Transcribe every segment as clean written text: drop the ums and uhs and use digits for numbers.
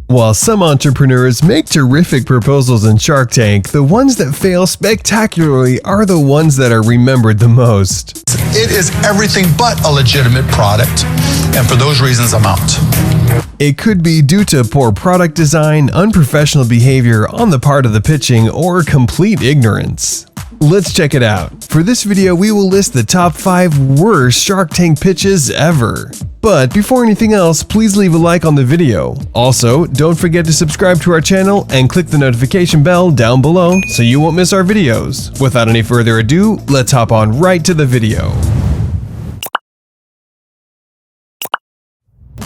While some entrepreneurs make terrific proposals in Shark Tank, the ones that fail spectacularly are the ones that are remembered the most. It is everything but a legitimate product, and for those reasons, I'm out. It could be due to poor product design, unprofessional behavior on the part of the pitching, or complete ignorance. Let's check it out. For this video, we will list the top 5 worst Shark Tank pitches ever. But before anything else, please leave a like on the video. Also, don't forget to subscribe to our channel and click the notification bell down below so you won't miss our videos. Without any further ado, let's hop on right to the video.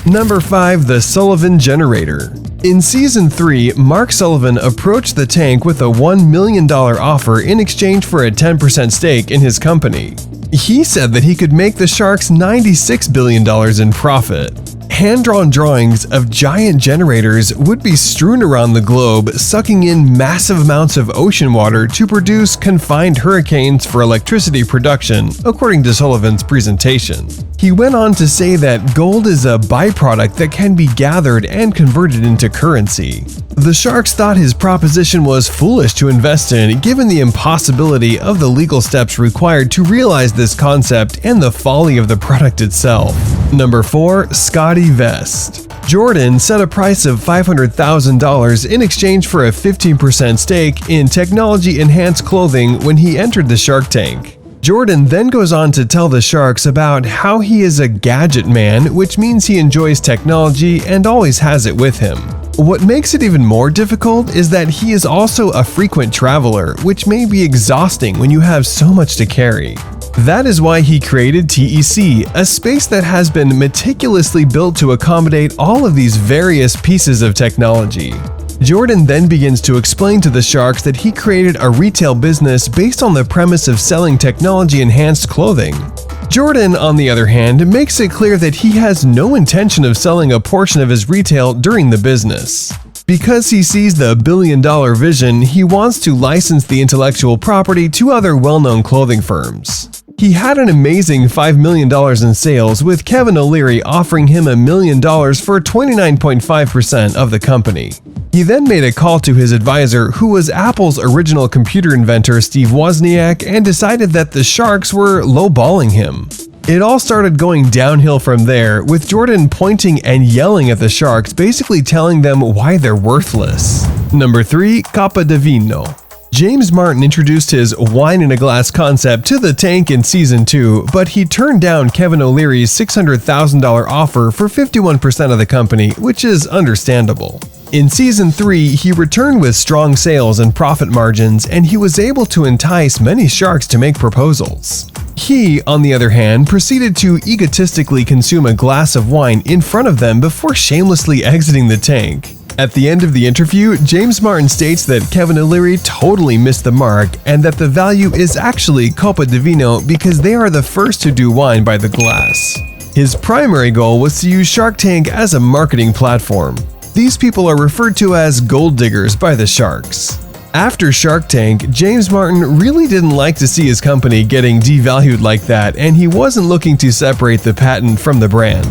Number 5. The Sullivan Generator. In Season 3, Mark Sullivan approached the tank with a $1 million offer in exchange for a 10% stake in his company. He said that he could make the Sharks $96 billion in profit. Hand-drawn drawings of giant generators would be strewn around the globe, sucking in massive amounts of ocean water to produce confined hurricanes for electricity production, according to Sullivan's presentation. He went on to say that gold is a byproduct that can be gathered and converted into currency. The Sharks thought his proposition was foolish to invest in, given the impossibility of the legal steps required to realize this concept and the folly of the product itself. Number 4. Scottevest. Jordan set a price of $500,000 in exchange for a 15% stake in technology-enhanced clothing when he entered the Shark Tank. Jordan then goes on to tell the Sharks about how he is a gadget man, which means he enjoys technology and always has it with him. What makes it even more difficult is that he is also a frequent traveler, which may be exhausting when you have so much to carry. That is why he created TEC, a space that has been meticulously built to accommodate all of these various pieces of technology. Jordan then begins to explain to the Sharks that he created a retail business based on the premise of selling technology-enhanced clothing. Jordan, on the other hand, makes it clear that he has no intention of selling a portion of his retail during the business. Because he sees the billion-dollar vision, he wants to license the intellectual property to other well-known clothing firms. He had an amazing $5 million in sales, with Kevin O'Leary offering him $1 million for 29.5% of the company. He then made a call to his advisor, who was Apple's original computer inventor Steve Wozniak, and decided that the Sharks were lowballing him. It all started going downhill from there, with Jordan pointing and yelling at the Sharks, basically telling them why they're worthless. Number 3. Copa Di Vino. James Martin introduced his wine in a glass concept to the tank in Season 2, but he turned down Kevin O'Leary's $600,000 offer for 51% of the company, which is understandable. In Season 3, he returned with strong sales and profit margins, and he was able to entice many Sharks to make proposals. He, on the other hand, proceeded to egotistically consume a glass of wine in front of them before shamelessly exiting the tank. At the end of the interview, James Martin states that Kevin O'Leary totally missed the mark and that the value is actually Copa Di Vino because they are the first to do wine by the glass. His primary goal was to use Shark Tank as a marketing platform. These people are referred to as gold diggers by the Sharks. After Shark Tank, James Martin really didn't like to see his company getting devalued like that, and he wasn't looking to separate the patent from the brand.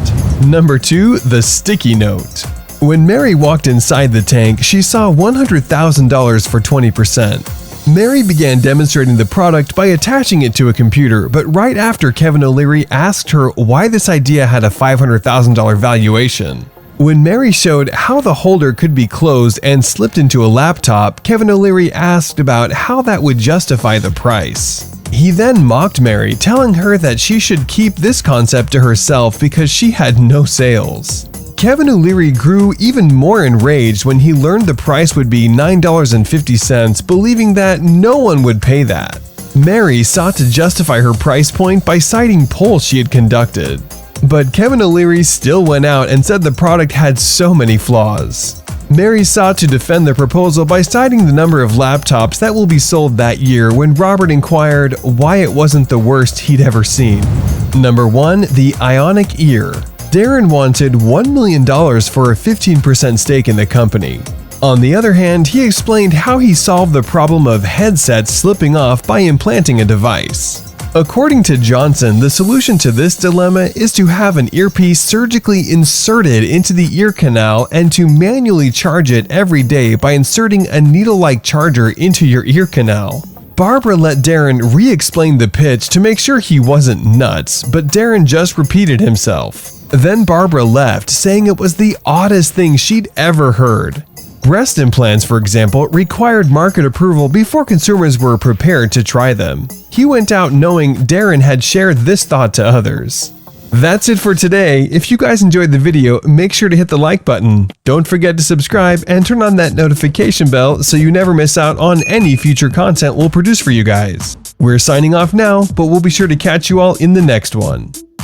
Number 2. The Sticky Note. When Mary walked inside the tank, she saw $100,000 for 20%. Mary began demonstrating the product by attaching it to a computer, but right after Kevin O'Leary asked her why this idea had a $500,000 valuation. When Mary showed how the holder could be closed and slipped into a laptop, Kevin O'Leary asked about how that would justify the price. He then mocked Mary, telling her that she should keep this concept to herself because she had no sales. Kevin O'Leary grew even more enraged when he learned the price would be $9.50, believing that no one would pay that. Mary sought to justify her price point by citing polls she had conducted. But Kevin O'Leary still went out and said the product had so many flaws. Mary sought to defend the proposal by citing the number of laptops that will be sold that year when Robert inquired why it wasn't the worst he'd ever seen. Number 1. The Ionic Ear. Darren wanted $1 million for a 15% stake in the company. On the other hand, he explained how he solved the problem of headsets slipping off by implanting a device. According to Johnson, the solution to this dilemma is to have an earpiece surgically inserted into the ear canal and to manually charge it every day by inserting a needle-like charger into your ear canal. Barbara let Darren re-explain the pitch to make sure he wasn't nuts, but Darren just repeated himself. Then Barbara left, saying it was the oddest thing she'd ever heard. Breast implants, for example, required market approval before consumers were prepared to try them. He went out knowing Darren had shared this thought to others. That's it for today. If you guys enjoyed the video, make sure to hit the like button. Don't forget to subscribe and turn on that notification bell so you never miss out on any future content we'll produce for you guys. We're signing off now, but we'll be sure to catch you all in the next one.